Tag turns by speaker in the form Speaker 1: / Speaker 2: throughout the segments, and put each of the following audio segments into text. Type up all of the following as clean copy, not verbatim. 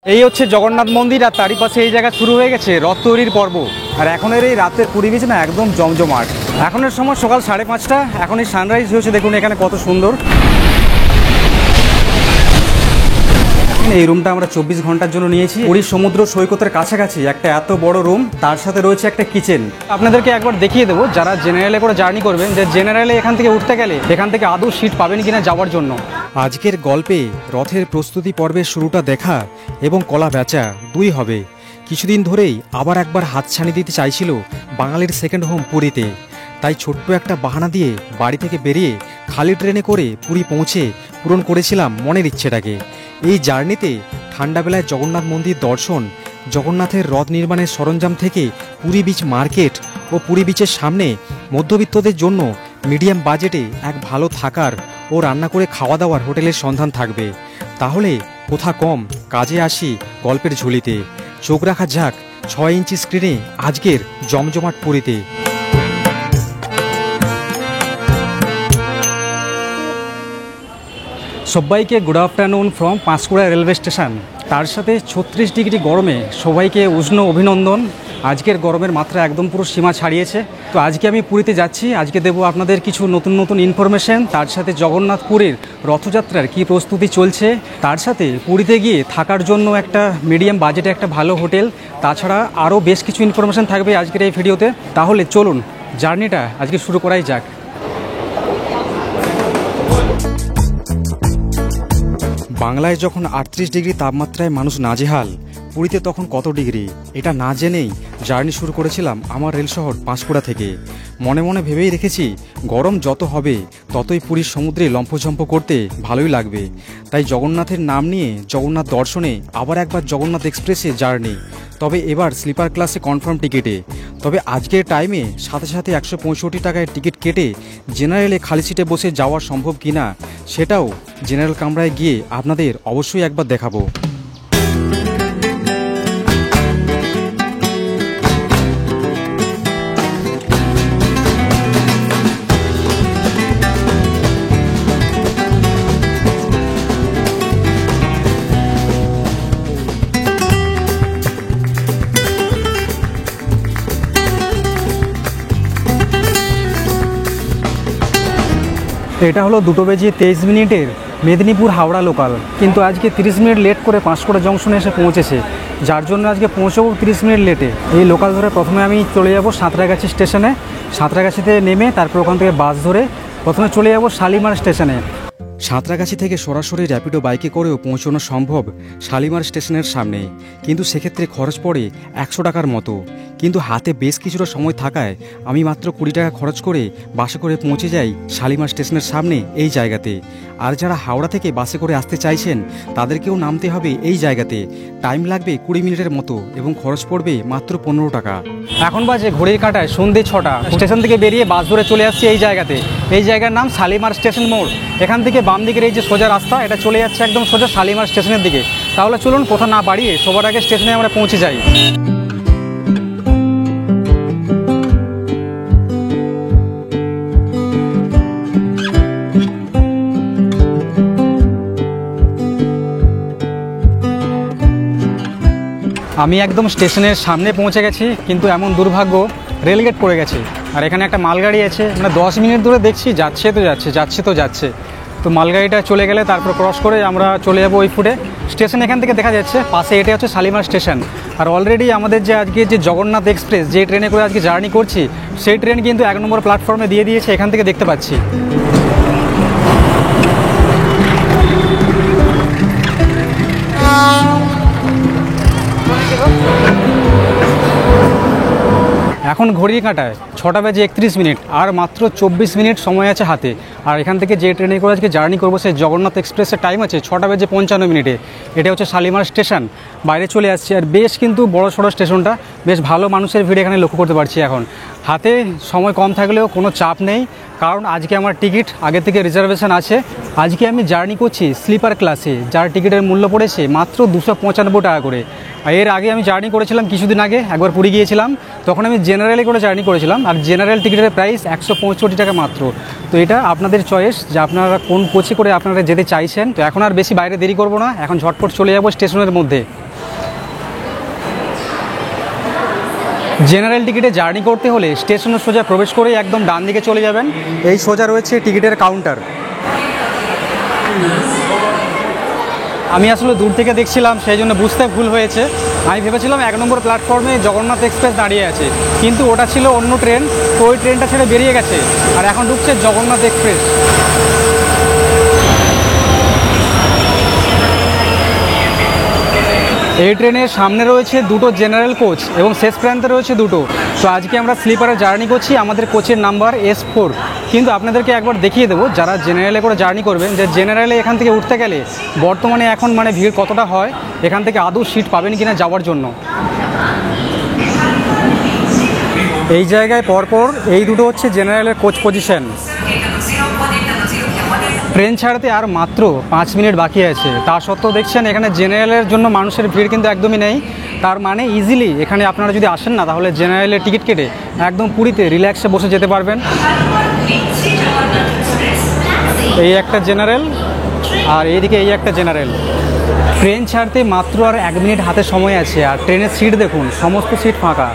Speaker 1: এই হচ্ছে জগন্নাথ মন্দির আর তারই পাশে এই জায়গা শুরু হয়ে গেছে রথ তৈরির পর্ব। আর এখনের এই রাতের পরিবেশ না একদম জমজমাট। এখনের সময় সকাল 5:30। এখন এই সানরাইজ হয়েছে, দেখুন এখানে কত সুন্দর। এই রুমটা আমরা 24 ঘন্টার জন্য নিয়েছি। পুরীর সমুদ্র সৈকতের কাছাকাছি একটা এত বড় রুম, তার সাথে রয়েছে একটা কিচেন। আপনাদেরকে একবার দেখিয়ে দেবো যারা জেনারেলে করে জার্নি করবেন, যে জেনারেলে এখান থেকে উঠতে গেলে এখান থেকে আদৌ সিট পাবেন কিনা যাওয়ার জন্য। আজকের গল্পে রথের প্রস্তুতি পর্বের শুরুটা দেখা এবং কলা বেচা দুই হবে। কিছুদিন ধরেই আবার একবার হাতছানি দিতে চাইছিল বাঙালির সেকেন্ড হোম পুরীতে। তাই ছোট্ট একটা বাহানা দিয়ে বাড়ি থেকে বেরিয়ে খালি ট্রেনে করে পুরী পৌঁছে পূরণ করেছিলাম মনের ইচ্ছেটাকে। এই জার্নিতে ঠান্ডাবেলায় জগন্নাথ মন্দির দর্শন, জগন্নাথের রথ নির্মাণের সরঞ্জাম থেকে পুরী বিচ মার্কেট ও পুরী বিচের সামনে মধ্যবিত্তদের জন্য মিডিয়াম বাজেটে এক ভালো থাকার ও রান্না করে খাওয়া দাওয়ার হোটেলের সন্ধান থাকবে। তাহলে কোথা কম, কাজে আসি গল্পের ঝুলিতে। চোখ রাখা যাক 6 ইঞ্চি স্ক্রিনে আজকের জমজমাট পুরীতে। সবাইকে good afternoon from Panskura railway station. তার সাথে 36 ডিগ্রি গরমে সবাইকে উষ্ণ অভিনন্দন। আজকের গরমের মাত্রা একদম পুরো সীমা ছাড়িয়েছে। তো আজকে আমি পুরীতে যাচ্ছি। আজকে দেবো আপনাদের কিছু নতুন নতুন ইনফরমেশন, তার সাথে জগন্নাথ পুরীর রথযাত্রার কী প্রস্তুতি চলছে, তার সাথে পুরীতে গিয়ে থাকার জন্য একটা মিডিয়াম বাজেটে একটা ভালো হোটেল, তাছাড়া আরও বেশ কিছু ইনফরমেশন থাকবে আজকের এই ভিডিওতে। তাহলে চলুন জার্নিটা আজকে শুরু করাই যাক। বাংলায় যখন 38 ডিগ্রি তাপমাত্রায় মানুষ নাজেহাল, পুরীতে তখন কত ডিগ্রি এটা না জেনেই জার্নি শুরু করেছিলাম আমার রেল শহর পাঁশকুড়া থেকে। মনে মনে ভেবেই রেখেছি গরম যত হবে ততই পুরীর সমুদ্রে লম্ফঝম্প করতে ভালোই লাগবে। তাই জগন্নাথের নাম নিয়ে জগন্নাথ দর্শনে আবার একবার জগন্নাথ এক্সপ্রেসে জার্নি, তবে এবার স্লিপার ক্লাসে কনফার্ম টিকিটে। তবে আজকের টাইমে সাথে সাথে 165 টাকায় টিকিট কেটে জেনারেলে খালি সিটে বসে যাওয়া সম্ভব কিনা সেটাও জেনারেল কামরায় গিয়ে আপনাদের অবশ্যই একবার দেখাবো। এটা হলো 2:23 মেদিনীপুর হাওড়া লোকাল, কিন্তু আজকে 30 মিনিট লেট করে পাঁশকুড়া জংশনে এসে পৌঁছেছে, যার জন্য আজকে পৌঁছবো 30 মিনিট লেটে। এই লোকাল ধরে প্রথমে আমি চলে যাব সাঁতরাগাছি স্টেশনে। সাঁতরাগাছিতে নেমে তারপর ওখান থেকে বাস ধরে প্রথমে চলে যাব শালিমার স্টেশনে। সাঁতরাগাছি থেকে সরাসরি র্যাপিডো বাইকে করেও পৌঁছানো সম্ভব শালিমার স্টেশনের সামনে, কিন্তু সেক্ষেত্রে খরচ পড়ে 100 টাকার মতো। কিন্তু হাতে বেশ কিছুটা সময় থাকায় আমি মাত্র 20 টাকা খরচ করে বাসে করে পৌঁছে যাই শালিমার স্টেশনের সামনে এই জায়গাতে। আর যারা হাওড়া থেকে বাসে করে আসতে চাইছেন তাদেরকেও নামতে হবে এই জায়গাতে। টাইম লাগবে 20 মিনিটের মতো এবং খরচ পড়বে মাত্র 15 টাকা। এখন বাজে ঘড়ির কাঁটায় সন্ধ্যে 6টা। স্টেশন থেকে বেরিয়ে বাস ধরে চলে আসছি এই জায়গাতে। এই জায়গার নাম শালিমার স্টেশন মোড়। এখান থেকে বাম দিকের এই যে সোজা রাস্তা, এটা চলে যাচ্ছে একদম সোজা শালিমার স্টেশনের দিকে। তাহলে চলুন কথা না বাড়িয়ে সবার আগে স্টেশনে আমরা পৌঁছে যাই। আমি একদম স্টেশনের সামনে পৌঁছে গেছি, কিন্তু এমন দুর্ভাগ্য রেলগেট পড়ে গেছে। আর এখানে একটা মালগাড়ি আছে, মানে 10 মিনিট ধরে দেখছি যাচ্ছে তো যাচ্ছে, যাচ্ছে তো যাচ্ছে। তো মালগাড়িটা চলে গেলে তারপর ক্রস করে আমরা চলে যাবো ওই ফুটে স্টেশন। এখান থেকে দেখা যাচ্ছে পাশে এটা হচ্ছে শালিমার স্টেশন। আর অলরেডি আমাদের যে আজকে যে জগন্নাথ এক্সপ্রেস যে ট্রেনে করে আজকে জার্নি করছি, সেই ট্রেন কিন্তু 1 নম্বর প্ল্যাটফর্মে দিয়ে দিয়েছে, এখান থেকে দেখতে পাচ্ছি। এখন ঘড়ির কাঁটায় 6:31 আর মাত্র 24 মিনিট সময় আছে হাতে। আর এখান থেকে যে ট্রেনে করে আজকে জার্নি করবো সেই জগন্নাথ এক্সপ্রেসের টাইম আছে 6:55। এটা হচ্ছে শালিমার স্টেশন। বাইরে চলে আসছি, আর বেশ কিন্তু বড় সড়ো স্টেশনটা, বেশ ভালো মানুষের ভিড় এখানে লক্ষ্য করতে পারছি। এখন হাতে সময় কম থাকলেও কোনো চাপ নেই, কারণ আজকে আমার টিকিট আগে থেকে রিজার্ভেশন আছে। আজকে আমি জার্নি করছি স্লিপার ক্লাসে, যার টিকিটের মূল্য পড়েছে মাত্র 295 টাকা করে। আর এর আগে আমি জার্নি করেছিলাম কিছুদিন আগে, একবার পুরী গিয়েছিলাম, তখন আমি জেনারেলে করে জার্নি করেছিলাম, আর জেনারেল টিকিটের প্রাইস 165 টাকা মাত্র। তো এটা আপনাদের চয়েস যে আপনারা কোন কোচে করে আপনারা যেতে চাইছেন। তো এখন আর বেশি বাইরে দেরি করব না, এখন ঝটপট চলে যাব স্টেশনের মধ্যে। জেনারেল টিকিটে জার্নি করতে হলে স্টেশনে সোজা প্রবেশ করেই একদম ডান দিকে চলে যাবেন। এই সোজা রয়েছে টিকিটের কাউন্টার। আমি আসলে দূর থেকে দেখছিলাম, সেই জন্য বুঝতে ভুল হয়েছে। আমি ভেবেছিলাম 1 নম্বর প্ল্যাটফর্মে জগন্নাথ এক্সপ্রেস দাঁড়িয়ে আছে, কিন্তু ওটা ছিল অন্য ট্রেন। তো ওই ট্রেনটা ছেড়ে বেরিয়ে গেছে, আর এখন ঢুকছে জগন্নাথ এক্সপ্রেস। এই ট্রেনের সামনে রয়েছে দুটো জেনারেল কোচ এবং শেষ প্রান্তে রয়েছে দুটো। তো আজকে আমরা স্লিপারে জার্নি করছি, আমাদের কোচের নাম্বার S4। কিন্তু আপনাদেরকে একবার দেখিয়ে দেবো যারা জেনারেলে করে জার্নি করবেন, যে জেনারেলে এখান থেকে উঠতে গেলে বর্তমানে এখন ভিড় কতটা হয়, এখান থেকে আদৌ সিট পাবেন কিনা যাওয়ার জন্য। এই জায়গায় পরপর এই দুটো হচ্ছে জেনারেলের কোচ পজিশন। ট্রেন ছাড়তে আর মাত্র 5 মিনিট বাকি আছে, তা সত্ত্বেও দেখছেন এখানে জেনারেলের জন্য মানুষের ভিড় কিন্তু একদমই নেই। তার মানে ইজিলি এখানে আপনারা যদি আসেন না, তাহলে জেনারেলের টিকিট কেটে একদম পুরীতে রিল্যাক্সে বসে যেতে পারবেন। এই একটা জেনারেল, আর এইদিকে এই একটা জেনারেল। ট্রেন ছাড়তে মাত্র আর 1 মিনিট হাতে সময় আছে, আর ট্রেনের সিট দেখুন, সমস্ত সিট ফাঁকা,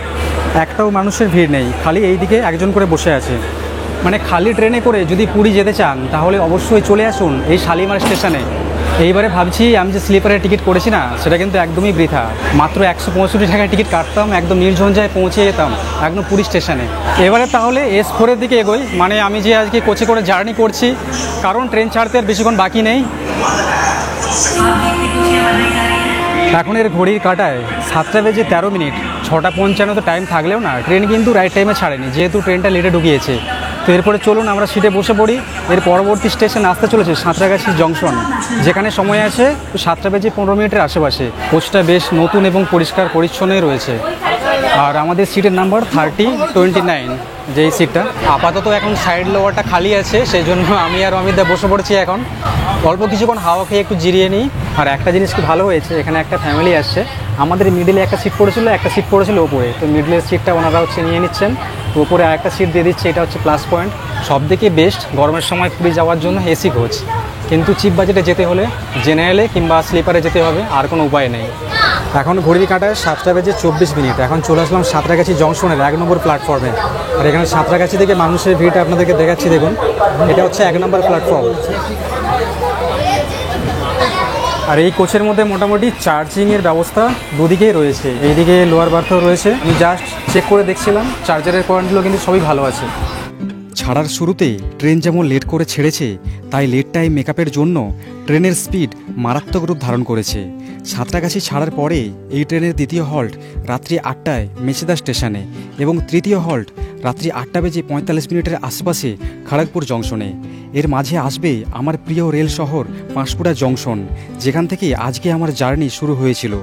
Speaker 1: একটাও মানুষের ভিড় নেই, খালি এইদিকে একজন করে বসে আছে। মানে খালি ট্রেনে করে যদি পুরী যেতে চান, তাহলে অবশ্যই চলে আসুন এই শালিমার স্টেশনে। এইবারে ভাবছি আমি যে স্লিপারের টিকিট করেছি না, সেটা কিন্তু একদমই বৃথা। মাত্র 165 টাকায় টিকিট কাটতাম, একদম নির্ঝঞ্ঝায় পৌঁছে যেতাম একদম পুরী স্টেশনে। এবারে তাহলে S4 এর দিকে এগোই, মানে আমি যে আজকে কোচে করে জার্নি করছি, কারণ ট্রেন ছাড়তে আর বেশিক্ষণ বাকি নেই। এখন এর ঘড়ির কাঁটায় 7টা বেজে 13 মিনিট। 6:55 তো টাইম থাকলেও না, ট্রেন কিন্তু রাইট টাইমে ছাড়েনি, যেহেতু ট্রেনটা লেটে ঢুকিয়েছে। তো এরপরে চলুন আমরা সিটে বসে পড়ি। এর পরবর্তী স্টেশন আসতে চলেছে সাঁতরাগাছি জংশন, যেখানে সময় আছে 7টা বেজে 15 মিনিটের আশেপাশে। কোচটা বেশ নতুন এবং পরিষ্কার পরিচ্ছন্নই রয়েছে। আর আমাদের সিটের নাম্বার 3029, যেই সিটটা। আপাতত এখন সাইড লোয়ারটা খালি আছে, সেই জন্য আমি আর অমিতদা বসে পড়েছি। এখন অল্প কিছুক্ষণ হাওয়া খেয়ে একটু জিরিয়ে নিই। আর একটা জিনিস কি ভালো হয়েছে, এখানে একটা ফ্যামিলি আসছে। আমাদের মিডিলে একটা সিট পড়েছিল, একটা সিট পড়েছিল ওপরে, তো মিডলের সিটটা ওনারা হচ্ছে নিয়ে নিচ্ছেন। তো ওপরে আরেকটা সিট দিয়ে দিচ্ছে, এটা হচ্ছে প্লাস পয়েন্ট। সব থেকে বেস্ট গরমের সময় পুরী যাওয়ার জন্য এসি কোচ, কিন্তু চিপ বাজেটে যেতে হলে জেনারেলে কিংবা স্লিপারে যেতে হবে, আর কোনো উপায় নেই। এখন ঘড়ির কাঁটায় 7টা বেজে 24 মিনিট। এখন চলে আসলাম সাঁতরাগাছি জংশনের 1 নম্বর প্ল্যাটফর্মে। আর এখানে সাঁতরাগাছি থেকে মানুষের ভিড়টা আপনাদেরকে দেখাচ্ছি, দেখুন। এটা হচ্ছে 1 নম্বর প্ল্যাটফর্ম। আর এই কোচের মধ্যে মোটামুটি চার্জিংয়ের ব্যবস্থা দুদিকেই রয়েছে, এইদিকে লোয়ার বার্থও রয়েছে। আমি জাস্ট চেক করে দেখছিলাম, চার্জারের পয়েন্টগুলো কিন্তু সবই ভালো আছে। ছাড়ার শুরুতে ট্রেন যেমন লেট করে ছেড়েছে, তাই লেট টাইম মেকআপের জন্য ট্রেনের স্পিড মারাত্মক রূপ ধারণ করেছে। সাঁতরাগাছি ছাড়ার পরে এই ট্রেনের দ্বিতীয় হল্ট রাত্রি 8টায় মেচেদা স্টেশনে, এবং তৃতীয় হল্ট রাত্রি 8টা বেজে 45 মিনিটের আশপাশে খড়গপুর জংশনে। এর মাঝে আসবে আমার প্রিয় রেল শহর পাঁশকুড়া জংশন, যেখান থেকে আজকে আমার জার্নি শুরু হয়েছিল।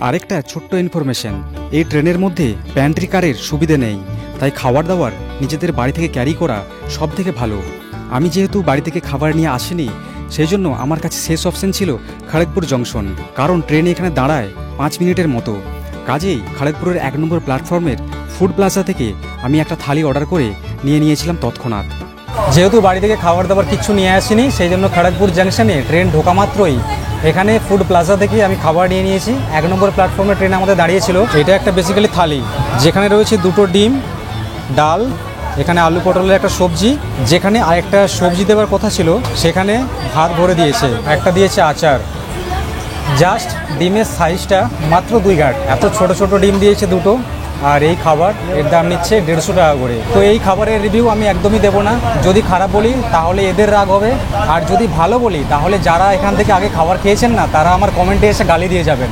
Speaker 1: আরেকটা ছোট্ট ইনফরমেশন, এই ট্রেনের মধ্যে প্যান্ট্রি কারের সুবিধে নেই, তাই খাবার দাবার নিজেদের বাড়ি থেকে ক্যারি করা সব থেকে ভালো। আমি যেহেতু বাড়ি থেকে খাবার নিয়ে আসিনি, সেই জন্য আমার কাছে শেষ অপশন ছিল খড়গপুর জংশন, কারণ ট্রেন এখানে দাঁড়ায় 5 মিনিটের মতো। কাজেই খড়গপুরের 1 নম্বর প্ল্যাটফর্মের ফুড প্লাজা থেকে আমি একটা থালি অর্ডার করে নিয়েছিলাম তৎক্ষণাৎ। যেহেতু বাড়ি থেকে খাবার দাবার কিছু নিয়ে আসিনি, সেই জন্য খড়গপুর জংশনে ট্রেন ঢোকা মাত্রই এখানে ফুড প্লাজা থেকে আমি খাবার নিয়ে নিয়েছি। 1 নম্বর প্ল্যাটফর্মে ট্রেন আমাদের দাঁড়িয়েছিল। এটা একটা বেসিক্যালি থালি, যেখানে রয়েছে 2টো ডিম, ডাল, এখানে আলু পটলের একটা সবজি, যেখানে আরেকটা সবজি দেওয়ার কথা ছিল সেখানে ভাত ভরে দিয়েছে, একটা দিয়েছে আচার। জাস্ট ডিমের সাইজটা মাত্র 2 গাঁট, এত ছোট ছোট ডিম দিয়েছে দুটো। আর এই খাবার এর দাম নিচ্ছে 150 টাকা করে। তো এই খাবারের রিভিউ আমি একদমই দেবো না, যদি খারাপ বলি তাহলে এদের রাগ হবে, আর যদি ভালো বলি তাহলে যারা এখান থেকে আগে খাবার খেয়েছেন না, তারা আমার কমেন্টে এসে গালি দিয়ে যাবেন।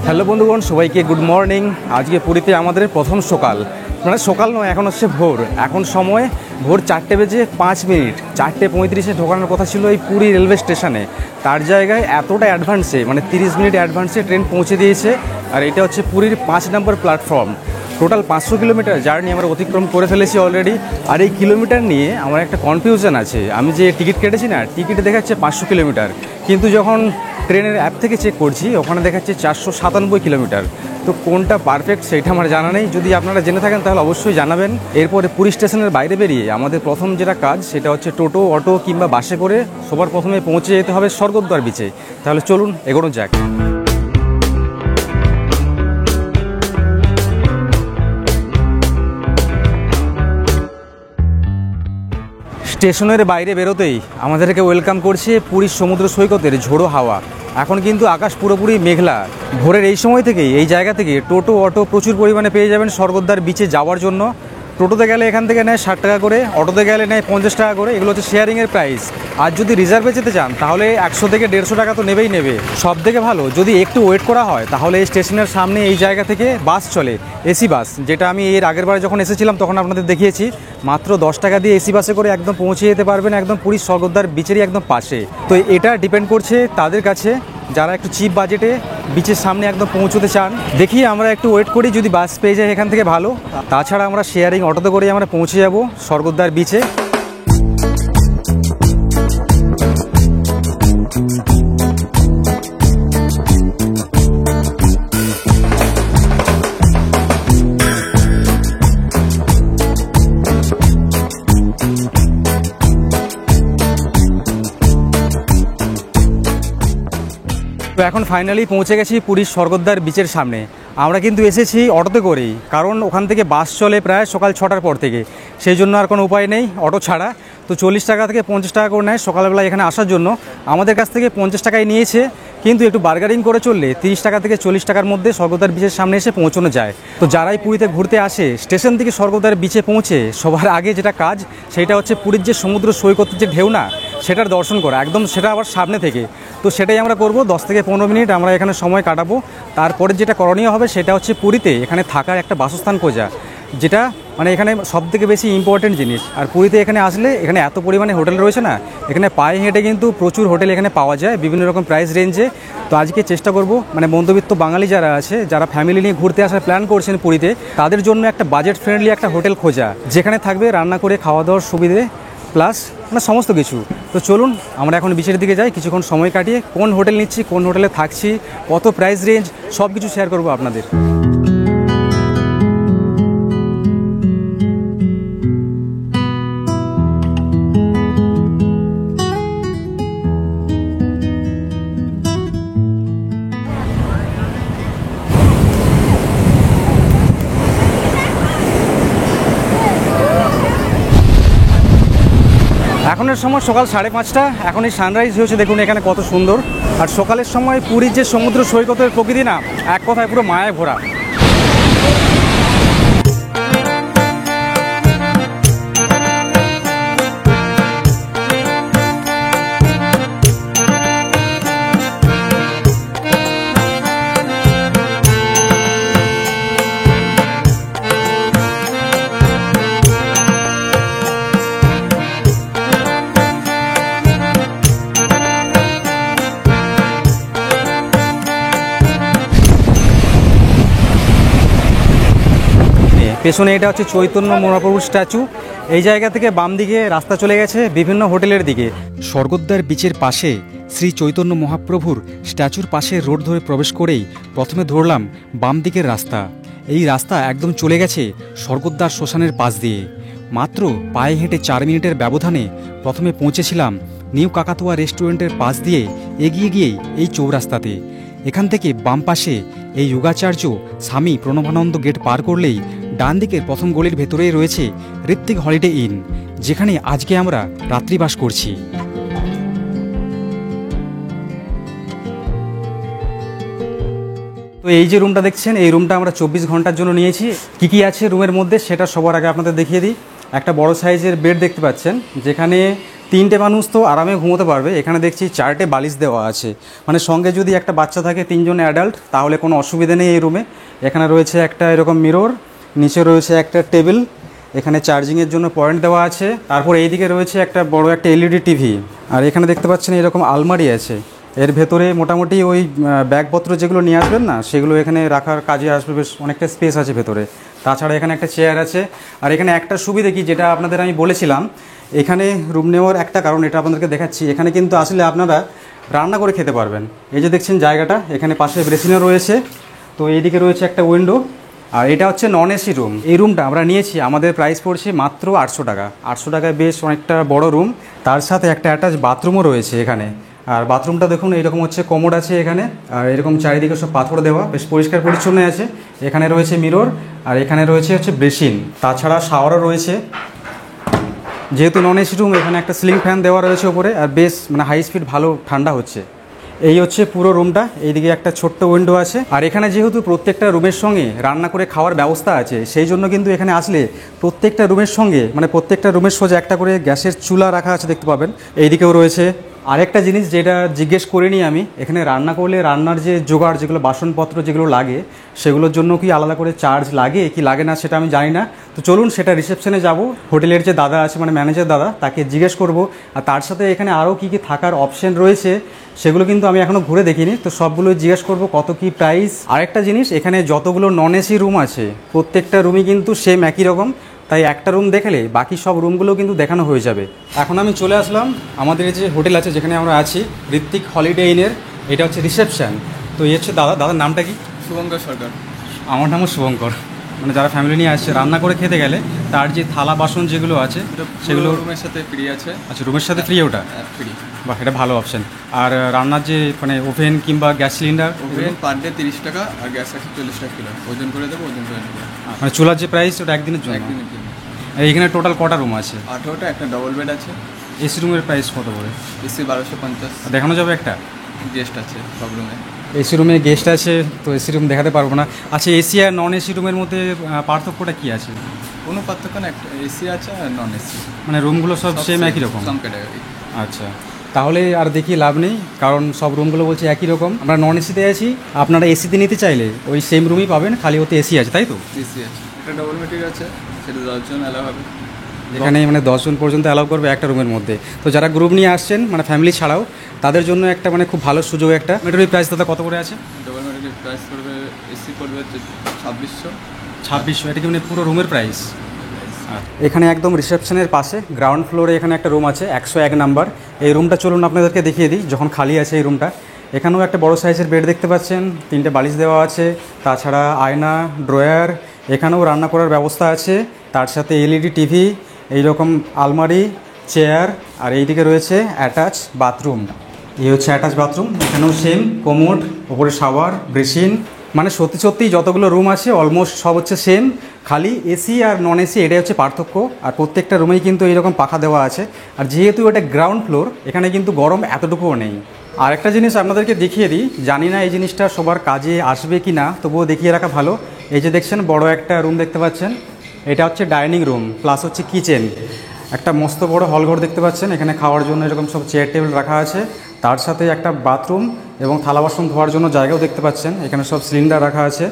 Speaker 1: হ্যালো বন্ধুগণ, সবাইকে গুড মর্নিং। আজকে পুরীতে আমাদের প্রথম সকাল, মানে সকাল নয়, এখন হচ্ছে ভোর। এখন সময় ভোর 4:05। 4:35-এ ঢোকানোর কথা ছিল এই পুরী রেলওয়ে স্টেশনে। তার জায়গায় এতটা অ্যাডভান্সে, মানে 30 মিনিট অ্যাডভান্সে ট্রেন পৌঁছে দিয়েছে। আর এটা হচ্ছে পুরীর 5 নম্বর প্ল্যাটফর্ম। টোটাল 500 কিলোমিটার জার্নি আমরা অতিক্রম করে ফেলেছি অলরেডি। আর এই কিলোমিটার নিয়ে আমার একটা কনফিউশন আছে। আমি যে টিকিট কেটেছি না, টিকিটে দেখাচ্ছে 500 কিলোমিটার, কিন্তু যখন ট্রেনের অ্যাপ থেকে চেক করছি ওখানে দেখাচ্ছে 497 কিলোমিটার। তো কোনটা পারফেক্ট সেটা আমার জানা নেই। যদি আপনারা জেনে থাকেন তাহলে অবশ্যই জানাবেন। এরপরে পুরী স্টেশনের বাইরে বেরিয়ে আমাদের প্রথম যেটা কাজ সেটা হচ্ছে টোটো, অটো কিংবা বাসে করে সবার প্রথমে পৌঁছে যেতে হবে স্বর্গদ্বার বিচে। তাহলে চলুন এগোনো যাক। স্টেশনের বাইরে বেরোতেই আমাদেরকে ওয়েলকাম করছে পুরীর সমুদ্র সৈকতের ঝোড়ো হাওয়া। এখন কিন্তু আকাশ পুরোপুরি মেঘলা। ভোরের এই সময় থেকেই এই জায়গা থেকে টোটো, অটো প্রচুর পরিমাণে পেয়ে যাবেন স্বর্গদ্বার বিচে যাওয়ার জন্য। টোটোতে গেলে এখান থেকে নেয় 60 টাকা করে, অটোতে গেলে নেয় 50 টাকা করে। এগুলো হচ্ছে শেয়ারিংয়ের প্রাইস। আর যদি রিজার্ভে যেতে চান তাহলে 100 থেকে 150 টাকা তো নেবেই নেবে। সব থেকে ভালো যদি একটু ওয়েট করা হয় তাহলে এই স্টেশনের সামনে এই জায়গা থেকে বাস চলে, এসি বাস, যেটা আমি এর আগের বার যখন এসেছিলাম তখন আপনাদের দেখিয়েছি। মাত্র 10 টাকা দিয়ে এসি বাসে করে একদম পৌঁছে যেতে পারবেন একদম পুরীর স্বর্গদ্বার বিচেরই একদম পাশে। তো এটা ডিপেন্ড করছে তাদের কাছে যারা একটু চিপ বাজেটে বিচের সামনে একদম পৌঁছতে চান। দেখি আমরা একটু ওয়েট করি, যদি বাস পেয়ে যাই এখান থেকে ভালো। তাছাড়া আমরা শেয়ারিং অটোতে করে আমরা পৌঁছে যাব স্বর্গদ্বার বিচে। তো এখন ফাইনালি পৌঁছে গেছি পুরীর স্বর্গদ্বার বিচের সামনে। আমরা কিন্তু এসেছি অটোতে করেই, কারণ ওখান থেকে বাস চলে প্রায় সকাল 6টার পর থেকে। সেই জন্য আর কোনো উপায় নেই অটো ছাড়া। তো 40 টাকা থেকে 50 টাকা করে নেয় সকালবেলা এখানে আসার জন্য। আমাদের কাছ থেকে 50 টাকায় নিয়েছে, কিন্তু একটু বার্গারিং করে চললে 30 টাকা থেকে 40 টাকার মধ্যে স্বর্গদ্বার বিচের সামনে এসে পৌঁছানো যায়। তো যারাই পুরীতে ঘুরতে আসে স্টেশন থেকে স্বর্গদ্বার বিচে পৌঁছে সবার আগে যেটা কাজ সেটা হচ্ছে পুরীর যে সমুদ্র সৈকতের যে ঢেউ না, সেটার দর্শন করা, একদম সেটা আবার সামনে থেকে। তো সেটাই আমরা করব। 10 থেকে 15 মিনিট আমরা এখানে সময় কাটাবো। তারপরে যেটা করণীয় হবে সেটা হচ্ছে পুরীতে এখানে থাকার একটা বাসস্থান খোঁজা, যেটা মানে এখানে সবথেকে বেশি ইম্পর্টেন্ট জিনিস। আর পুরীতে এখানে আসলে এখানে এত পরিমাণে হোটেল রয়েছে না, এখানে পায়ে হেঁটে কিন্তু প্রচুর হোটেল এখানে পাওয়া যায় বিভিন্ন রকম প্রাইস রেঞ্জে। তো আজকে চেষ্টা করব মানে মধ্যবিত্ত বাঙালি যারা আছে, যারা ফ্যামিলি নিয়ে ঘুরতে আসার প্ল্যান করছেন পুরীতে, তাদের জন্য একটা বাজেট ফ্রেন্ডলি একটা হোটেল খোঁজা, যেখানে থাকবে রান্না করে খাওয়া দাওয়ার সুবিধে প্লাস মানে সমস্ত কিছু। তো চলুন আমরা এখন বিচের দিকে যাই, কিছুক্ষণ সময় কাটিয়ে কোন হোটেল নিচ্ছি, কোন হোটেলে থাকছি, কত প্রাইস রেঞ্জ, সব কিছু শেয়ার করবো আপনাদের। এখনের সময় সকাল 5:30। এখন এই সানরাইজ হয়েছে, দেখুন এখানে কত সুন্দর। আর সকালের সময় পুরীর যে সমুদ্র সৈকতের প্রকৃতি না, এক কথায় পুরো মায়ায় ভরা। পেছনে এটা হচ্ছে চৈতন্য মহাপ্রভুর স্ট্যাচু। এই জায়গা থেকে বাম দিকে রাস্তা চলে গেছে বিভিন্ন হোটেলের দিকে। স্বর্গদ্বার বিচের পাশে শ্রী চৈতন্য মহাপ্রভুর স্ট্যাচুর পাশে রোড ধরে প্রবেশ করেই প্রথমে ধরলাম বাম দিকের রাস্তা। এই রাস্তা একদম চলে গেছে স্বর্গদ্বার শ্মশানের পাশ দিয়ে। মাত্র পায়ে হেঁটে 4 মিনিটের ব্যবধানে প্রথমে পৌঁছেছিলাম নিউ কাকাতুয়া রেস্টুরেন্টের পাশ দিয়ে এগিয়ে গিয়েই এই চৌরাস্তাতে। এখান থেকে বাম পাশে এই যোগাচার্য স্বামী প্রণবানন্দ গেট পার করলেই ডান দিকের প্রথম গলির ভেতরেই রয়েছে ঋত্বিক হলিডে ইন, যেখানে আজকে আমরা রাত্রিবাস করছি। তো এই যে রুমটা দেখছেন, এই রুমটা আমরা 24 ঘন্টার জন্য নিয়েছি। কি কি আছে রুমের মধ্যে সেটা সবার আগে আপনাদের দেখিয়ে দিই। একটা বড় সাইজের বেড দেখতে পাচ্ছেন, যেখানে 3টে মানুষ তো আরামে ঘুমোতে পারবে। এখানে দেখছি 4টে বালিশ দেওয়া আছে, মানে সঙ্গে যদি একটা বাচ্চা থাকে 3জন অ্যাডাল্ট তাহলে কোনো অসুবিধা নেই এই রুমে। এখানে রয়েছে একটা এরকম মিরর, নিচে রয়েছে একটা টেবিল, এখানে চার্জিংয়ের জন্য পয়েন্ট দেওয়া আছে। তারপর এইদিকে রয়েছে একটা বড় একটা এলইডি টিভি। আর এখানে দেখতে পাচ্ছেন এরকম আলমারি আছে, এর ভেতরে মোটামুটি ওই ব্যাগপত্র যেগুলো নিয়ে আসবেন না সেগুলো এখানে রাখার কাজে আসবে, বেশ অনেকটা স্পেস আছে ভেতরে। তাছাড়া এখানে একটা চেয়ার আছে। আর এখানে একটা সুবিধা কি, যেটা আপনাদের আমি বলেছিলাম, এখানে রুম নেওয়ার একটা কারণ, এটা আপনাদেরকে দেখাচ্ছি। এখানে কিন্তু আসলে আপনারা রান্না করে খেতে পারবেন। এই যে দেখছেন জায়গাটা, এখানে পাশে বেসিনও রয়েছে, তো এইদিকে রয়েছে একটা উইন্ডো। আর এটা হচ্ছে নন এসি রুম। এই রুমটা আমরা নিয়েছি, আমাদের প্রাইস পড়ছে মাত্র 800 টাকা। 800 টাকায় বেশ অনেকটা বড় রুম, তার সাথে একটা অ্যাটাচ বাথরুমও রয়েছে এখানে। আর বাথরুমটা দেখুন, এইরকম হচ্ছে কমোড আছে এখানে, আর এরকম চারিদিকে সব পাথর দেওয়া, বেশ পরিষ্কার পরিচ্ছন্ন আছে। এখানে রয়েছে মিরর, আর এখানে রয়েছে হচ্ছে বেসিন, তাছাড়া শাওয়ারও রয়েছে। যেহেতু নন এসি রুম, এখানে একটা সিলিং ফ্যান দেওয়া রয়েছে উপরে, আর বেশ মানে হাই স্পিড ভালো ঠান্ডা হচ্ছে। এই হচ্ছে পুরো রুমটা। এইদিকে একটা ছোট্ট উইন্ডো আছে। আর এখানে যেহেতু প্রত্যেকটা রুমের সঙ্গে রান্না করে খাওয়ার ব্যবস্থা আছে, সেই জন্য কিন্তু এখানে আসলে প্রত্যেকটা রুমের সঙ্গে, মানে প্রত্যেকটা রুমের সোজা একটা করে গ্যাসের চুলা রাখা আছে, দেখতে পাবেন। এইদিকেও রয়েছে। আরেকটা জিনিস যেটা জিজ্ঞেস করিনি আমি, এখানে রান্না করলে রান্নার যে জোগাড়, যেগুলো বাসনপত্র যেগুলো লাগে, সেগুলোর জন্য কি আলাদা করে চার্জ লাগে কি লাগে না সেটা আমি জানি না। তো চলুন সেটা রিসেপশনে যাব, হোটেলের যে দাদা আছে, মানে ম্যানেজার দাদা, তাকে জিজ্ঞেস করব। আর তার সাথে এখানে আরও কী কী থাকার অপশন রয়েছে সেগুলো কিন্তু আমি এখনও ঘুরে দেখিনি, তো সবগুলো জিজ্ঞেস করব কত কি প্রাইস। আরেকটা জিনিস, এখানে যতগুলো নন এসি রুম আছে প্রত্যেকটা রুমই কিন্তু সেম একই রকম, তাই একটা রুম দেখলে বাকি সব রুমগুলো কিন্তু দেখানো হয়ে যাবে। এখন আমি চলে আসলাম আমাদের যে হোটেল আছে যেখানে আমরা আছি, ঋত্বিক হলিডে ইনের। এটা হচ্ছে রিসেপশন। তো এই হচ্ছে দাদা। দাদার নামটা কি?
Speaker 2: শুভঙ্কর সরকার।
Speaker 1: আমার নামও শুভঙ্কর। মানে যারা ফ্যামিলি নিয়ে আসছে রান্না করে খেতে গেলে তার যে থালা বাসন যেগুলো আছে সেগুলো
Speaker 2: রুমের সাথে ফ্রি আছে।
Speaker 1: আচ্ছা, রুমের সাথে ফ্রি? ওটা
Speaker 2: ফ্রি।
Speaker 1: বাহ, এটা ভালো অপশন। আর রান্নার যে মানে ওভেন কিংবা gas cylinder?
Speaker 2: Oven per day 30 টাকা, আর গ্যাস আছে 40 টাকা কিলো। ওজন করে দেবো, ওজন করে দেবো।
Speaker 1: মানে চুলার যে প্রাইস ওটা একদিনের জন্য?
Speaker 2: একদিনের জন্য।
Speaker 1: এইখানে টোটাল কটা রুম আছে?
Speaker 2: 18টা, একটা ডবল বেড আছে।
Speaker 1: এসি রুমের প্রাইস কত করে?
Speaker 2: এসি 1250।
Speaker 1: দেখানো যাবে একটা?
Speaker 2: গেস্ট আছে সব রুমে।
Speaker 1: এসি রুমে গেস্ট আছে, তো এসি রুম দেখাতে পারবো না। আচ্ছা, এসি আর নন এসি রুমের মধ্যে পার্থক্যটা কী আছে?
Speaker 2: কোনো পার্থক্য না, একটা এসি আছে আর নন এসি।
Speaker 1: মানে রুমগুলো সব সেম একই রকম?
Speaker 2: সব ক্যাটাগরি।
Speaker 1: আচ্ছা, তাহলে আর দেখি লাভ নেই, কারণ সব রুমগুলো বলছে একই রকম। আমরা নন এসিতে আছি, আপনারা এসিতে নিতে চাইলে ওই সেম রুমই পাবেন, খালি ওতে এসি আছে, তাই তো?
Speaker 2: এসি আছে, একটা ডবল বেড আছে, সেটা 10 জন অ্যালাউ হবে।
Speaker 1: এখানে মানে 10 জন পর্যন্ত অ্যালাউ করবে একটা রুমের মধ্যে। তো যারা গ্রুপ নিয়ে আসছেন, মানে ফ্যামিলি ছাড়াও, তাদের জন্য একটা মানে খুব ভালো সুযোগ একটা। এটার প্রাইস দাদা কত করে আছে?
Speaker 2: ডবল বেডের প্রাইস পড়বে, এসি পড়বে 2600।
Speaker 1: 2600? এটা কি মানে পুরো রুমের প্রাইস? এখানে একদম রিসেপশনের পাশে গ্রাউন্ড ফ্লোরে এখানে একটা রুম আছে, 101 নাম্বার। এই রুমটা চলুন আপনাদেরকে দেখিয়ে দিই, যখন খালি আছে এই রুমটা। এখানেও একটা বড় সাইজের বেড দেখতে পাচ্ছেন, 3টে বালিশ দেওয়া আছে, তাছাড়া আয়না, ড্রয়ার, এখানেও রান্না করার ব্যবস্থা আছে, তার সাথে এলইডি টিভি, এইরকম আলমারি, চেয়ার, আর এইদিকে রয়েছে অ্যাটাচ বাথরুম। এই হচ্ছে অ্যাটাচ বাথরুম, এখানেও সেম কোমোড, ওপরে শাওয়ার, বেসিন। মানে সত্যি সত্যি যতগুলো রুম আছে অলমোস্ট সব হচ্ছে সেম, খালি এসি আর নন এসি এটাই হচ্ছে পার্থক্য। আর প্রত্যেকটা রুমেই কিন্তু এইরকম পাখা দেওয়া আছে। আর যেহেতু এটা গ্রাউন্ড ফ্লোর, এখানে কিন্তু গরম এতটুকুও নেই। আর একটা জিনিস আপনাদেরকে দেখিয়ে দিই, জানি না এই জিনিসটা সবার কাজে আসবে কি না, তবুও দেখিয়ে রাখা ভালো। এই যে দেখছেন বড় একটা রুম দেখতে পাচ্ছেন, এটা হচ্ছে ডাইনিং রুম প্লাস হচ্ছে কিচেন। একটা মস্ত বড় হলঘর দেখতে পাচ্ছেন, এখানে খাওয়ার জন্য এরকম সব চেয়ার টেবিল রাখা আছে, তার সাথে একটা বাথরুম এবং থালা বাসন ধোয়ার জন্য জায়গাও দেখতে পাচ্ছেন। এখানে সব সিলিন্ডার রাখা আছে।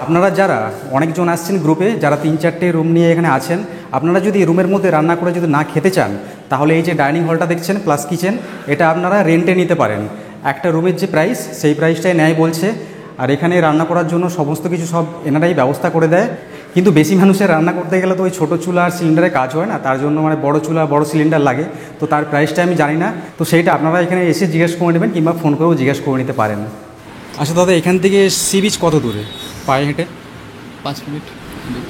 Speaker 1: আপনারা যারা অনেকজন আসছেন গ্রুপে, যারা 3-4টে রুম নিয়ে এখানে আছেন, আপনারা যদি রুমের মধ্যে রান্না করে যদি না খেতে চান, তাহলে এই যে ডাইনিং হলটা দেখছেন প্লাস কিচেন, এটা আপনারা রেন্টে নিতে পারেন। একটা রুমের যে প্রাইস, সেই প্রাইসটাই নেয় বলছে। আর এখানে রান্না করার জন্য সমস্ত কিছু সব এনারাই ব্যবস্থা করে দেয়। কিন্তু বেশি মানুষের রান্না করতে গেলে তো ওই ছোটো চুলা আর সিলিন্ডারে কাজ হয় না, তার জন্য মানে বড় চুলা বড় সিলিন্ডার লাগে। তো তার প্রাইসটা আমি জানি না, তো সেইটা আপনারা এখানে এসে জিজ্ঞেস করে নেবেন, কিংবা ফোন করেও জিজ্ঞেস করে নিতে পারেন। আচ্ছা দাদা, এখান থেকে সি বিচ কত দূরে পায়ে হেঁটে?
Speaker 2: 5 মিনিট।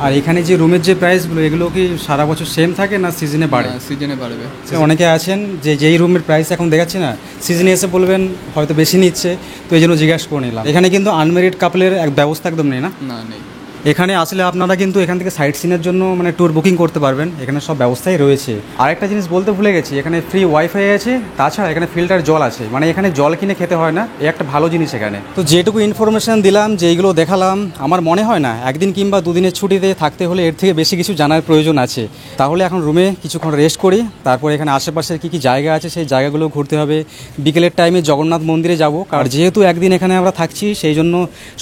Speaker 1: আর এখানে যে রুমের যে প্রাইসগুলো, এগুলো কি সারা বছর সেম থাকে না সিজনে বাড়ে?
Speaker 2: সিজনে বাড়বে।
Speaker 1: অনেকে আছেন যে যেই রুমের প্রাইস এখন দেখাচ্ছে না, সিজনে এসে বলবেন হয়তো বেশি নিচ্ছে, তো এই জন্য জিজ্ঞাসা করে নিলাম। এখানে কিন্তু আনমেরিড কাপলের এক ব্যবস্থা একদম নেই না?
Speaker 2: না, নেই।
Speaker 1: এখানে আসলে আপনারা কিন্তু এখান থেকে সাইট সিনের জন্য মানে ট্যুর বুকিং করতে পারবেন, এখানে সব ব্যবস্থাই রয়েছে। আরেকটা জিনিস বলতে ভুলে গেছি, এখানে ফ্রি ওয়াইফাই আছে, তাছাড়া এখানে ফিল্টার জল আছে, মানে এখানে জল কিনে খেতে হয় না, এই একটা ভালো জিনিস এখানে। তো যেটুকু ইনফরমেশান দিলাম, যেইগুলো দেখালাম, আমার মনে হয় না একদিন কিংবা দুদিনের ছুটিতে থাকতে হলে এর থেকে বেশি কিছু জানার প্রয়োজন আছে। তাহলে এখন রুমে কিছুক্ষণ রেস্ট করি, তারপর এখানে আশেপাশের কী কী জায়গা আছে সেই জায়গাগুলো ঘুরতে হবে। বিকেলের টাইমে জগন্নাথ মন্দিরে যাব, আর যেহেতু একদিন এখানে আমরা থাকছি সেই জন্য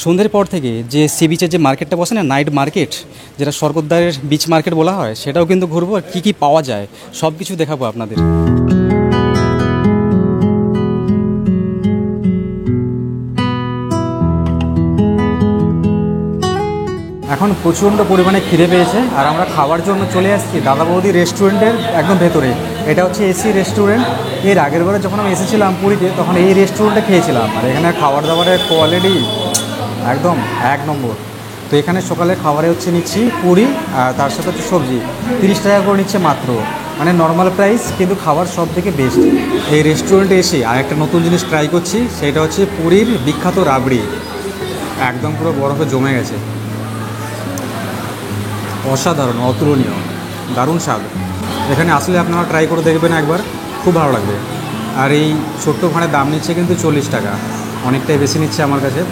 Speaker 1: সন্ধ্যের পর থেকে যে সি বিচের যে মার্কেটটা বসে না, নাইট মার্কেট, যেটা স্বর্গদ্বারের বিচ মার্কেট বলা হয়, সেটাও কিন্তু ঘুরবো। আর কী কী পাওয়া যায় সব কিছু দেখাবো আপনাদের। এখন প্রচণ্ড পরিমাণে খিদে পেয়েছে, আর আমরা খাওয়ার জন্য চলে আসছি দাদা বৌদি রেস্টুরেন্টের একদম ভেতরে। এটা হচ্ছে এসি রেস্টুরেন্ট। এর আগের বারে যখন আমি এসেছিলাম পুরীতে, তখন এই রেস্টুরেন্টে খেয়েছিলাম, আর এখানে খাবার দাবারের কোয়ালিটি একদম এক নম্বর। তো এখানে সকালে খাবারে হচ্ছে নিচ্ছি পুরি, আর তার সাথে হচ্ছে সবজি, 30 টাকা করে নিচ্ছে মাত্র, মানে নর্মাল প্রাইস, কিন্তু খাবার সব থেকে বেস্ট। এই রেস্টুরেন্টে এসে আর একটা নতুন জিনিস ট্রাই করছি, সেটা হচ্ছে পুরীর বিখ্যাত রাবড়ি, একদম পুরো বরফে জমে গেছে, অসাধারণ, অতুলনীয়, দারুণ স্বাদ। এখানে আসলে আপনারা ট্রাই করে দেখবেন একবার, খুব ভালো লাগবে। আর এই ছোট্ট ভাঁড়ের দাম নিচ্ছে কিন্তু 40 টাকা, অনেকটাই বেশি নিচ্ছে আমার কাছে।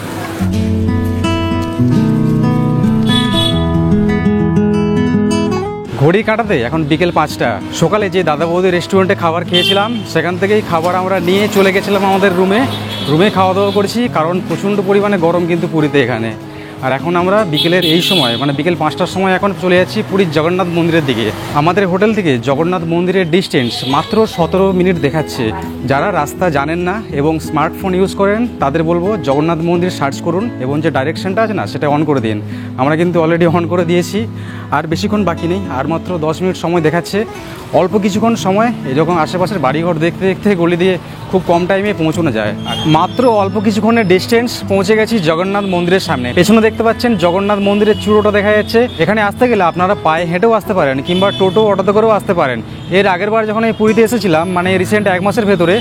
Speaker 1: ঘড়ি কাটাতে এখন বিকেল 5টা। সকালে যে দাদা বৌদি রেস্টুরেন্টে খাবার খেয়েছিলাম, সেখান থেকেই খাবার আমরা নিয়ে চলে গেছিলাম আমাদের রুমে খাওয়া দাওয়া করেছি, কারণ প্রচণ্ড পরিমাণে গরম কিন্তু পুরীতে এখানে। আর এখন আমরা বিকেলের এই সময়, মানে বিকেল 5টার সময় এখন চলে যাচ্ছি পুরীর জগন্নাথ মন্দিরের দিকে। আমাদের হোটেল থেকে জগন্নাথ মন্দিরের ডিস্টেন্স মাত্র 17 মিনিট দেখাচ্ছে। যারা রাস্তা জানেন না এবং স্মার্টফোন ইউজ করেন, তাদের বলবো জগন্নাথ মন্দির সার্চ করুন এবং যে ডাইরেকশনটা আছে না, সেটা অন করে দিন। আমরা কিন্তু অলরেডি অন করে দিয়েছি, আর বেশিক্ষণ বাকি নেই, আর মাত্র 10 মিনিট সময় দেখাচ্ছে। অল্প কিছুক্ষণ সময় এরকম আশেপাশের বাড়িঘর দেখতে দেখতে গলি দিয়ে খুব কম টাইমে পৌঁছানো যায়। মাত্র অল্প কিছুক্ষণের ডিস্টেন্স পৌঁছে গেছি জগন্নাথ মন্দিরের সামনে। পেছনে দেখতে পাচ্ছেন জগন্নাথ মন্দিরের চূড়োটা দেখা যাচ্ছে। এখানে আসতে গেলে আপনারা পায়ে হেঁটেও আসতে পারেন, কিংবা টোটো অটোতে করেও আসতে পারেন। এর আগের বার যখন আমি পুরীতে এসেছিলাম, মানে রিসেন্ট 1 মাসের ভেতরে,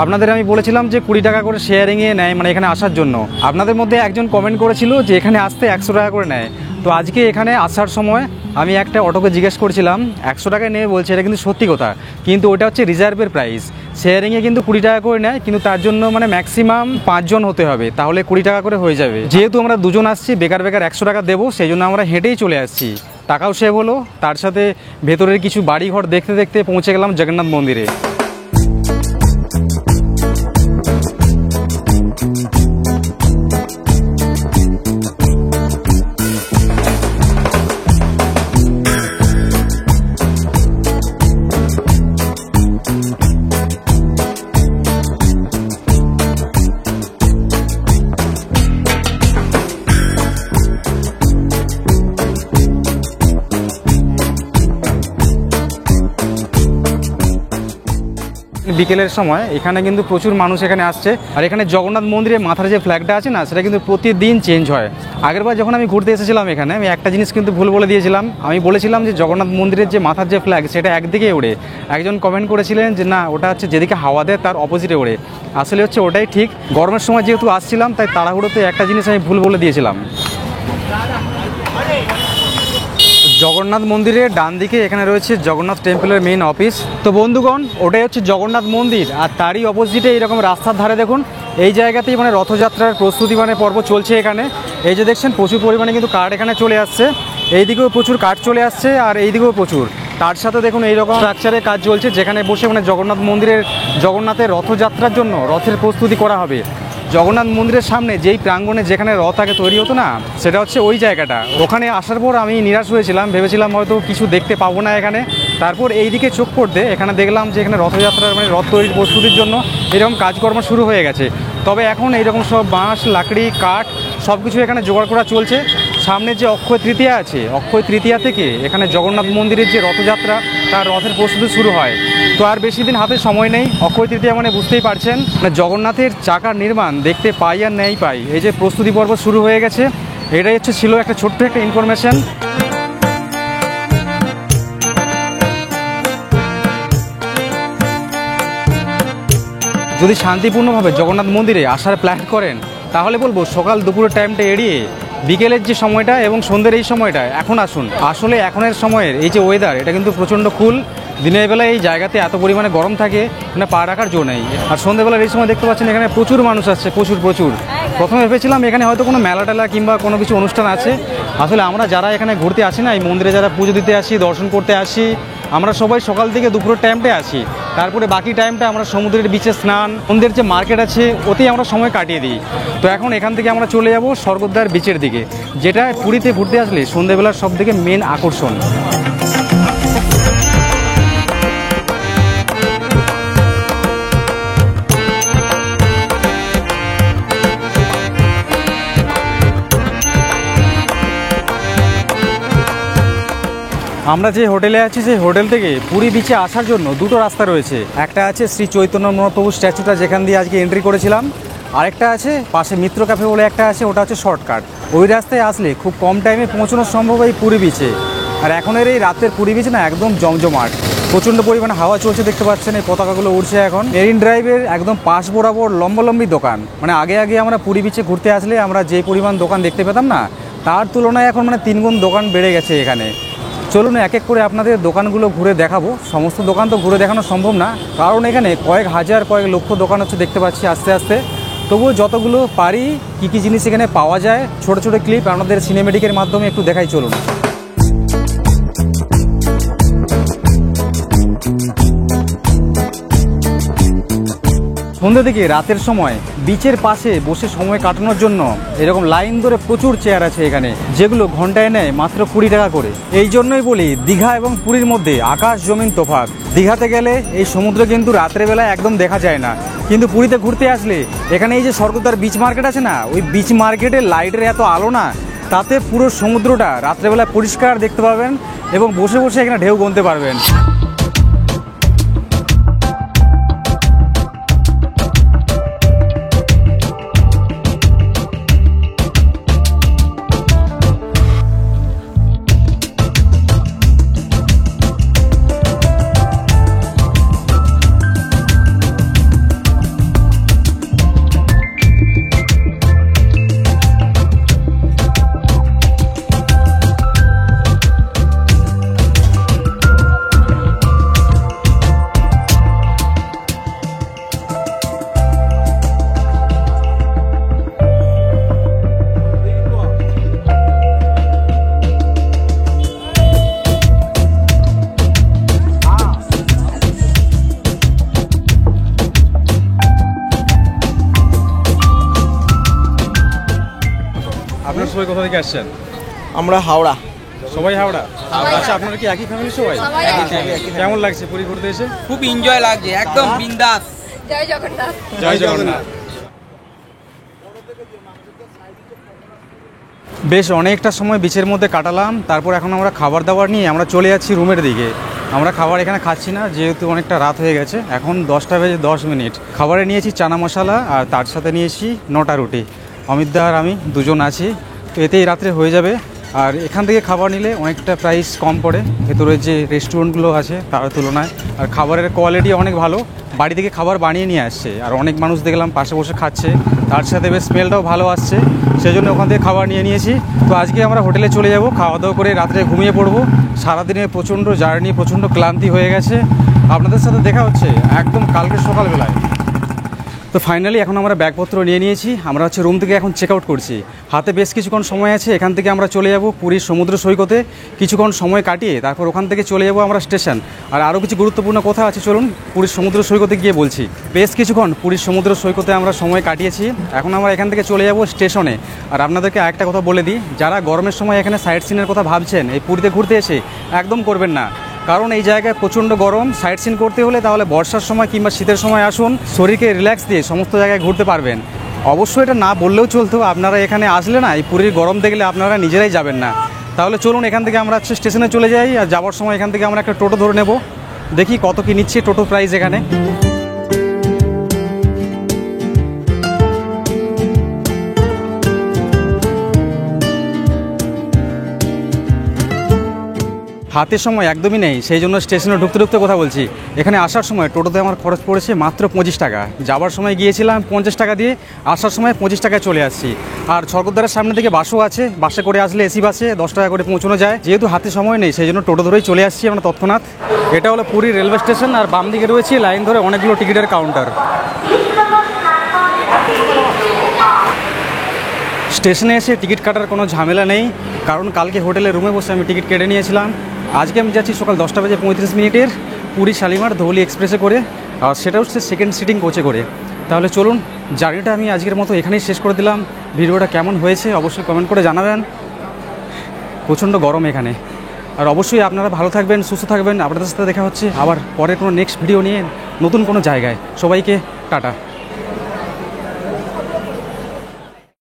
Speaker 1: আপনাদের আমি বলেছিলাম যে 20 টাকা করে শেয়ারিংয়ে নেয়, মানে এখানে আসার জন্য। আপনাদের মধ্যে একজন কমেন্ট করেছিল যে এখানে আসতে 100 টাকা করে নেয়। তো আজকে এখানে আসার সময় আমি একটা অটোকে জিজ্ঞেস করছিলাম, 100 টাকায় নেবে বলছে, এটা কিন্তু সত্যি কথা, কিন্তু ওটা হচ্ছে রিজার্ভের প্রাইস। শেয়ারিংয়ে কিন্তু 20 টাকা করে নেয়, কিন্তু তার জন্য মানে ম্যাক্সিমাম 5 জন হতে হবে, তাহলে 20 টাকা করে হয়ে যাবে। যেহেতু আমরা 2 জন আসছি, বেকার 100 টাকা দেবো, সেই জন্য আমরা হেঁটেই চলে আসছি। টাকাও সেভ হলো, তার সাথে ভেতরের কিছু বাড়িঘর দেখতে দেখতে পৌঁছে গেলাম জগন্নাথ মন্দিরে। বিকেলের সময় এখানে কিন্তু প্রচুর মানুষ এখানে আসছে। আর এখানে জগন্নাথ মন্দিরে মাথার যে ফ্ল্যাগটা আছে না, সেটা কিন্তু প্রতিদিন চেঞ্জ হয়। আগেরবার যখন আমি ঘুরতে এসেছিলাম এখানে, আমি একটা জিনিস কিন্তু ভুল বলে দিয়েছিলাম। আমি বলেছিলাম যে জগন্নাথ মন্দিরের যে মাথার যে ফ্ল্যাগ, সেটা একদিকে ওড়ে। একজন কমেন্ট করেছিলেন যে না, ওটা হচ্ছে যেদিকে হাওয়া দেয় তার অপোজিটে ওড়ে। আসলে হচ্ছে ওটাই ঠিক। গরমের সময় যেহেতু আসছিলাম, তাই তাড়াহুড়োতে একটা জিনিস আমি ভুল বলে দিয়েছিলাম। জগন্নাথ মন্দিরের ডান দিকে এখানে রয়েছে জগন্নাথ টেম্পলের মেইন অফিস। তো বন্ধুগণ, ওটাই হচ্ছে জগন্নাথ মন্দির, আর তারই অপোজিটে এরকম রাস্তার ধারে দেখুন, এই জায়গাতেই মানে রথযাত্রার প্রস্তুতি মানে পর্ব চলছে এখানে। এই যে দেখছেন, প্রচুর পরিমাণে কিন্তু কাঠ এখানে চলে আসছে। এইদিকেও প্রচুর কাঠ চলে আসছে, আর এইদিকেও প্রচুর। তার সাথে দেখুন এইরকম স্ট্রাকচারের কাজ চলছে, যেখানে বসে মানে জগন্নাথের রথযাত্রার জন্য রথের প্রস্তুতি করা হবে। জগন্নাথ মন্দিরের সামনে যেই প্রাঙ্গণে যেখানে রথ আগে তৈরি হতো না, সেটা হচ্ছে ওই জায়গাটা। ওখানে আসার পর আমি নিরাশ হয়েছিলাম, ভেবেছিলাম হয়তো কিছু দেখতে পাবো না এখানে। তারপর এই দিকে চোখ পড়তে এখানে দেখলাম যে এখানে রথযাত্রার মানে রথ তৈরির প্রস্তুতির জন্য এরকম কাজকর্ম শুরু হয়ে গেছে। তবে এখন এইরকম সব বাঁশ, লাকড়ি, কাঠ সব কিছু এখানে জোগাড় করা চলছে। সামনে যে অক্ষয় তৃতীয়া আছে, অক্ষয় তৃতীয়া থেকে এখানে জগন্নাথ মন্দিরের যে রথযাত্রা, তার রথের প্রস্তুতি শুরু হয়। তো আর বেশি দিন হাতে সময় নেই। অক্ষয় তৃতীয়া মানে বুঝতেই পারছেন, জগন্নাথের চাকার নির্মাণ দেখতে পাই আর নেই পাই। এই যে প্রস্তুতি পর্ব শুরু হয়ে গেছে, এটাই হচ্ছে ছিল একটা ছোট্ট একটা ইনফরমেশন। যদি শান্তিপূর্ণভাবে জগন্নাথ মন্দিরে আসার প্ল্যান করেন, তাহলে বলবো সকাল দুপুরের টাইমটা এড়িয়ে বিকেলের যে সময়টা এবং সন্ধ্যের এই সময়টা এখন আসুন। আসলে এখনের সময়ের এই যে ওয়েদার, এটা কিন্তু প্রচণ্ড কুল। দিনের বেলা এই জায়গাতে এত পরিমাণে গরম থাকে, মানে পা রাখার জো নেই। আর সন্ধ্যেবেলার এই সময় দেখতে পাচ্ছেন এখানে প্রচুর মানুষ আসছে, প্রচুর। প্রথমে ভেবেছিলাম এখানে হয়তো কোনো মেলা টেলা কিংবা কোনো কিছু অনুষ্ঠান আছে। আসলে আমরা যারা এখানে ঘুরতে আসি না, এই মন্দিরে যারা পুজো দিতে আসি, দর্শন করতে আসি, আমরা সবাই সকাল থেকে দুপুরের টাইমটায় আসি। তারপরে বাকি টাইমটা আমরা সমুদ্রের বিচে স্নান, মন্দিরের যে মার্কেট আছে ওতেই আমরা সময় কাটিয়ে দিই। তো এখন এখান থেকে আমরা চলে যাব স্বর্গদ্বার বিচের দিকে, যেটা পুরীতে ঘুরতে আসলে সন্ধ্যেবেলার সব থেকে মেন আকর্ষণ। আমরা যে হোটেলে আছি সেই হোটেল থেকে পুরী বিচে আসার জন্য দুটো রাস্তা রয়েছে। একটা আছে শ্রী চৈতন্য মহাপ্রভু স্ট্যাচুটা, যেখান দিয়ে আজকে এন্ট্রি করেছিলাম। আরেকটা আছে পাশে মিত্র ক্যাফে বলে একটা আছে, ওটা হচ্ছে শর্টকাট। ওই রাস্তায় আসলে খুব কম টাইমে পৌঁছানো সম্ভব এই পুরী বিচে। আর এখনের এই রাতের পুরী বিচ না একদম জমজমাট, প্রচণ্ড পরিমাণে হাওয়া চলছে, দেখতে পাচ্ছেন এই পতাকাগুলো উড়ছে এখন। মেরিন ড্রাইভের একদম পাশ বরাবর লম্বালম্বি দোকান। মানে আগে আমরা পুরী বিচে ঘুরতে আসলে আমরা যে পরিমাণ দোকান দেখতে পেতাম না, তার তুলনায় এখন মানে 3 গুণ দোকান বেড়ে গেছে এখানে। চলুন এক এক করে আপনাদের দোকানগুলো ঘুরে দেখাবো। সমস্ত দোকান তো ঘুরে দেখানো সম্ভব না, কারণ এখানে কয়েক হাজার কয়েক লক্ষ দোকান হচ্ছে দেখতে পাচ্ছি আস্তে। তবুও যতগুলো পারি কী কী জিনিস এখানে পাওয়া যায়, ছোট ক্লিপ আপনাদের সিনেমেটিকের মাধ্যমে একটু দেখাই চলুন। সন্ধ্যে থেকে রাতের সময় বিচের পাশে বসে সময় কাটানোর জন্য এরকম লাইন ধরে প্রচুর চেয়ার আছে এখানে, যেগুলো ঘন্টায় নেয় মাত্র 20 টাকা করে। এই জন্যই বলি দীঘা এবং পুরীর মধ্যে আকাশ জমিন তফাৎ। দীঘাতে গেলে এই সমুদ্র কিন্তু রাত্রেবেলা একদম দেখা যায় না, কিন্তু পুরীতে ঘুরতে আসলে এখানে এই যে স্বর্গদ্বার বিচ মার্কেট আছে না, ওই বিচ মার্কেটে লাইটের এত আলো না, তাতে পুরো সমুদ্রটা রাত্রেবেলা পরিষ্কার দেখতে পাবেন এবং বসে বসে এখানে ঢেউ গুনতে পারবেন। আপনারা সবাই কোথা থেকে আসছেন?
Speaker 3: আমরা হাওড়া।
Speaker 1: সবাই হাওড়া? আচ্ছা, আপনারা কি একই ফ্যামিলি সবাই? কেমন লাগছে পুরী ঘুরতে এসে?
Speaker 3: খুব এনজয় লাগছে, একদম বিন্দাস।
Speaker 4: জয় জগন্নাথ।
Speaker 1: জয় জগন্নাথ। বেশ অনেকটা সময় বিচের মধ্যে কাটালাম, তারপর এখন আমরা খাবার দাবার নিয়ে আমরা চলে যাচ্ছি রুমের দিকে। আমরা খাবার এখানে খাচ্ছি না, যেহেতু অনেকটা রাত হয়ে গেছে, এখন 10টা বেজে 10 মিনিট। খাবারে নিয়েছি চানা মশলা আর তার সাথে নিয়েছি 9টা রুটি। অমিতদা আর আমি দুজন আছি, তো এতেই রাত্রে হয়ে যাবে। আর এখান থেকে খাবার নিলে অনেকটা প্রাইস কম পড়ে ভেতরে যে রেস্টুরেন্টগুলো আছে তার তুলনায়। আর খাবারের কোয়ালিটি অনেক ভালো, বাড়ি থেকে খাবার বানিয়ে নিয়ে আসছে। আর অনেক মানুষ দেখলাম পাশে বসে খাচ্ছে, তার সাথে বেশ স্মেলটাও ভালো আসছে, সেই জন্য ওখান থেকে খাবার নিয়ে নিয়েছি। তো আজকে আমরা হোটেলে চলে যাব, খাওয়া দাওয়া করে রাত্রে ঘুমিয়ে পড়বো। সারাদিনের প্রচণ্ড জার্নি, প্রচণ্ড ক্লান্তি হয়ে গেছে। আপনাদের সাথে দেখা হচ্ছে একদম কালকে সকালবেলায়। তো ফাইনালি এখন আমরা ব্যাগপত্র নিয়ে নিয়েছি, আমরা হচ্ছে রুম থেকে এখন চেক আউট করছি। হাতে বেশ কিছুক্ষণ সময় আছে, এখান থেকে আমরা চলে যাব পুরীর সমুদ্র সৈকতে কিছুক্ষণ সময় কাটিয়ে তারপর ওখান থেকে চলে যাব আমরা স্টেশন। আর আরও কিছু গুরুত্বপূর্ণ কথা আছে, চলুন পুরীর সমুদ্র সৈকতে গিয়ে বলছি। বেশ কিছুক্ষণ পুরীর সমুদ্র সৈকতে আমরা সময় কাটিয়েছি, এখন আমরা এখান থেকে চলে যাব স্টেশনে। আর আপনাদেরকে একটা কথা বলে দিই, যারা গরমের সময় এখানে সাইট সিনের কথা ভাবছেন এই পুরীতে ঘুরতে এসে, একদম করবেন না, কারণ এই জায়গায় প্রচণ্ড গরম। সাইট সিন করতে হলে তাহলে বর্ষার সময় কিংবা শীতের সময় আসুন, শরীরকে রিল্যাক্স দিয়ে সমস্ত জায়গায় ঘুরতে পারবেন। অবশ্যই এটা না বললেও চলতো, আপনারা এখানে আসলে না এই পুরীর গরম দেখলে আপনারা নিজেরাই যাবেন না। তাহলে চলুন এখান থেকে আমরা হচ্ছে স্টেশনে চলে যাই, আর যাওয়ার সময় এখান থেকে আমরা একটা টোটো ধরে নেব, দেখি কত কি নিচ্ছে টোটো প্রাইস এখানে। হাতে সময় একদমই নেই, সেই জন্য স্টেশনে ঢুকতে ঢুকতে কথা বলছি। এখানে আসার সময় টোটোতে আমার খরচ পড়েছে মাত্র 25 টাকা। যাওয়ার সময় গিয়েছিলাম 50 টাকা দিয়ে, আসার সময় 25 টাকায় চলে আসছি। আর স্বর্গদ্বারের সামনে থেকে বাসও আছে, বাসে করে আসলে এসি বাসে 10 টাকা করে পৌঁছানো যায়। যেহেতু হাতে সময় নেই সেই জন্য টোটো ধরেই চলে আসছি আমরা তৎক্ষণাৎ। এটা হলো পুরী রেলওয়ে স্টেশন, আর বাম দিকে রয়েছে লাইন ধরে অনেকগুলো টিকিটের কাউন্টার। স্টেশনে এসে টিকিট কাটার কোনো ঝামেলা নেই, কারণ কালকে হোটেলে রুমে বসে আমি টিকিট কেটে নিয়েছিলাম। আজকে আমি যাচ্ছি সকাল 10:35 পুরী শালিমার ধৌলি এক্সপ্রেসে করে, আর সেটা হচ্ছে সেকেন্ড সিটিং কোচে করে। তাহলে চলুন, জার্নিটা আমি আজকের মতো এখানেই শেষ করে দিলাম। ভিডিওটা কেমন হয়েছে অবশ্যই কমেন্ট করে জানাবেন। প্রচণ্ড গরম এখানে। আর অবশ্যই আপনারা ভালো থাকবেন, সুস্থ থাকবেন। আপনাদের সাথে দেখা হচ্ছে আবার পরের কোনো নেক্সট ভিডিও নিয়ে নতুন কোনো জায়গায়। সবাইকে টাটা।